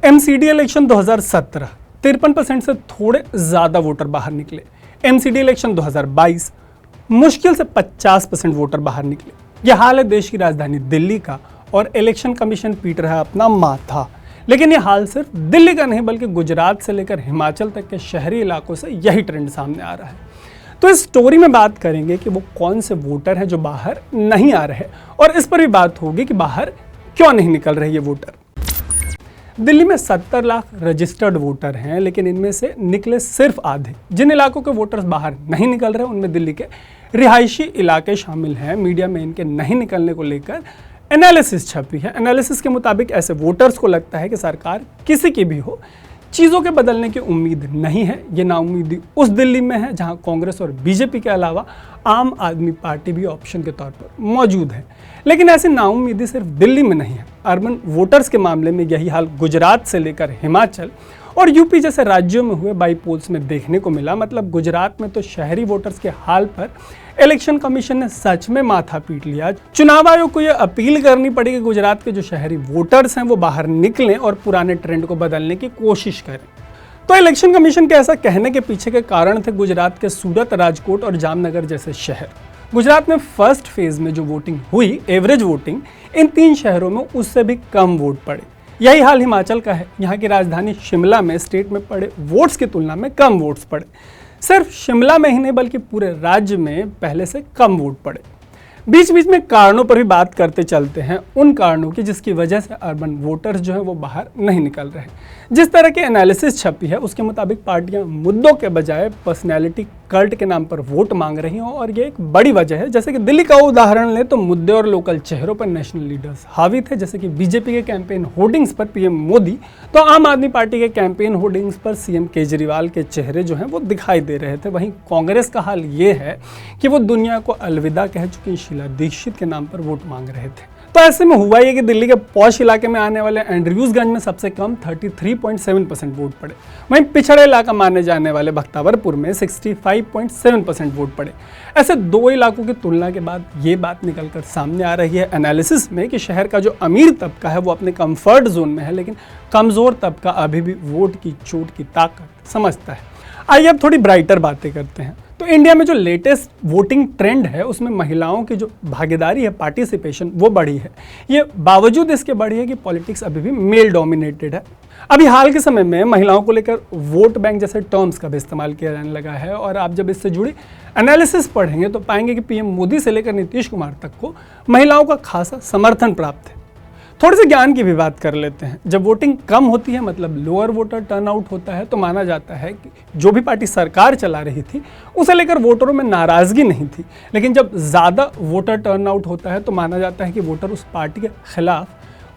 MCD election 2017 53% से थोड़े ज़्यादा वोटर बाहर निकले। एमसीडी इलेक्शन 2022 मुश्किल से 50% वोटर बाहर निकले। यह हाल है देश की राजधानी दिल्ली का और इलेक्शन कमीशन पीट रहा है अपना माथा। लेकिन यह हाल सिर्फ दिल्ली का नहीं बल्कि गुजरात से लेकर हिमाचल तक के शहरी इलाकों से यही ट्रेंड सामने आ रहा है। तो इस स्टोरी में बात करेंगे कि वो कौन से वोटर हैं जो बाहर नहीं आ रहे और इस पर भी बात होगी कि बाहर क्यों नहीं निकल रहे ये वोटर। दिल्ली में 70 लाख रजिस्टर्ड वोटर हैं, लेकिन इनमें से निकले सिर्फ आधे। जिन इलाकों के वोटर्स बाहर नहीं निकल रहे उनमें दिल्ली के रिहायशी इलाके शामिल हैं। मीडिया में इनके नहीं निकलने को लेकर एनालिसिस छपी है। एनालिसिस के मुताबिक ऐसे वोटर्स को लगता है कि सरकार किसी की भी हो, चीज़ों के बदलने की उम्मीद नहीं है। ये नाउम्मीदी उस दिल्ली में है जहां कांग्रेस और बीजेपी के अलावा आम आदमी पार्टी भी ऑप्शन के तौर पर मौजूद है। लेकिन ऐसी नाउम्मीदी सिर्फ दिल्ली में नहीं है। अर्बन वोटर्स के मामले में यही हाल गुजरात से लेकर हिमाचल और यूपी जैसे राज्यों में हुए बाई पोल्स में देखने को मिला। मतलब गुजरात में तो शहरी वोटर्स के हाल पर इलेक्शन कमीशन ने सच में माथा पीट लिया। चुनाव आयोग को यह अपील करनी पड़ी कि गुजरात के जो शहरी वोटर्स हैं वो बाहर निकलें और पुराने ट्रेंड को बदलने की कोशिश करें। तो इलेक्शन कमीशन के ऐसा कहने के पीछे के कारण थे गुजरात के सूरत, राजकोट और जामनगर जैसे शहर। गुजरात में फर्स्ट फेज में जो वोटिंग हुई, एवरेज वोटिंग, इन 3 शहरों में उससे भी कम वोट पड़े। यही हाल हिमाचल का है। यहाँ की राजधानी शिमला में स्टेट में पड़े वोट्स की तुलना में कम वोट्स पड़े। सिर्फ शिमला में ही नहीं बल्कि पूरे राज्य में पहले से कम वोट पड़े। बीच बीच में कारणों पर भी बात करते चलते हैं, उन कारणों की जिसकी वजह से अर्बन वोटर्स जो है वो बाहर नहीं निकल रहे। जिस तरह की एनालिसिस छपी है उसके मुताबिक पार्टियां मुद्दों के बजाय पर्सनैलिटी कल्ट के नाम पर वोट मांग रही हैं और ये एक बड़ी वजह है। जैसे कि दिल्ली का उदाहरण लें तो मुद्दे और लोकल चेहरों पर नेशनल लीडर्स हावी थे। जैसे कि बीजेपी के कैंपेन होर्डिंग्स पर पीएम मोदी, तो आम आदमी पार्टी के कैंपेन होर्डिंग्स पर सीएम केजरीवाल के चेहरे जो हैं वो दिखाई दे रहे थे। वहीं कांग्रेस का हाल ये है कि वो दुनिया को अलविदा कह चुकी शीला दीक्षित के नाम पर वोट मांग रहे थे। तो ऐसे में हुआ ये कि दिल्ली के पॉश इलाके में आने वाले एंड्रयूजगंज में सबसे कम 33.7% वोट पड़े। वहीं पिछड़े इलाका माने जाने वाले बख्तावरपुर में 65.7% वोट पड़े। ऐसे 2 इलाकों की तुलना के बाद ये बात निकलकर सामने आ रही है एनालिसिस में कि शहर का जो अमीर तबका है वो अपने कंफर्ट जोन में है, लेकिन कमज़ोर तबका अभी भी वोट की चोट की ताकत समझता है। आइए अब थोड़ी ब्राइटर बातें करते हैं। तो इंडिया में जो लेटेस्ट वोटिंग ट्रेंड है उसमें महिलाओं की जो भागीदारी है, पार्टिसिपेशन, वो बढ़ी है। ये बावजूद इसके बढ़ी है कि पॉलिटिक्स अभी भी मेल डोमिनेटेड है। अभी हाल के समय में महिलाओं को लेकर वोट बैंक जैसे टर्म्स का भी इस्तेमाल किया जाने लगा है और आप जब इससे जुड़ी एनालिसिस पढ़ेंगे तो पाएंगे कि पीएम मोदी से लेकर नीतीश कुमार तक को महिलाओं का खासा समर्थन प्राप्त है। थोड़े से ज्ञान की भी बात कर लेते हैं। जब वोटिंग कम होती है, मतलब लोअर वोटर टर्नआउट होता है, तो माना जाता है कि जो भी पार्टी सरकार चला रही थी उसे लेकर वोटरों में नाराज़गी नहीं थी। लेकिन जब ज़्यादा वोटर टर्नआउट होता है तो माना जाता है कि वोटर उस पार्टी के खिलाफ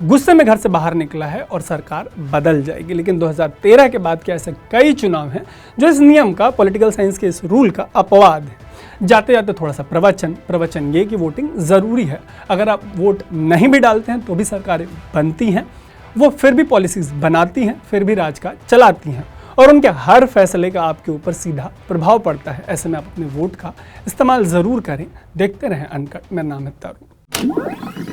गुस्से में घर से बाहर निकला है और सरकार बदल जाएगी। लेकिन 2013 के बाद के ऐसे कई चुनाव हैं जो इस नियम का, पॉलिटिकल साइंस के इस रूल का अपवाद है। जाते जाते थोड़ा सा प्रवचन ये कि वोटिंग ज़रूरी है। अगर आप वोट नहीं भी डालते हैं तो भी सरकारें बनती हैं, वो फिर भी पॉलिसीज़ बनाती हैं, फिर भी राजकाज चलाती हैं और उनके हर फैसले का आपके ऊपर सीधा प्रभाव पड़ता है। ऐसे में आप अपने वोट का इस्तेमाल ज़रूर करें। देखते रहें अनकट। मेरा नाम है तरुण।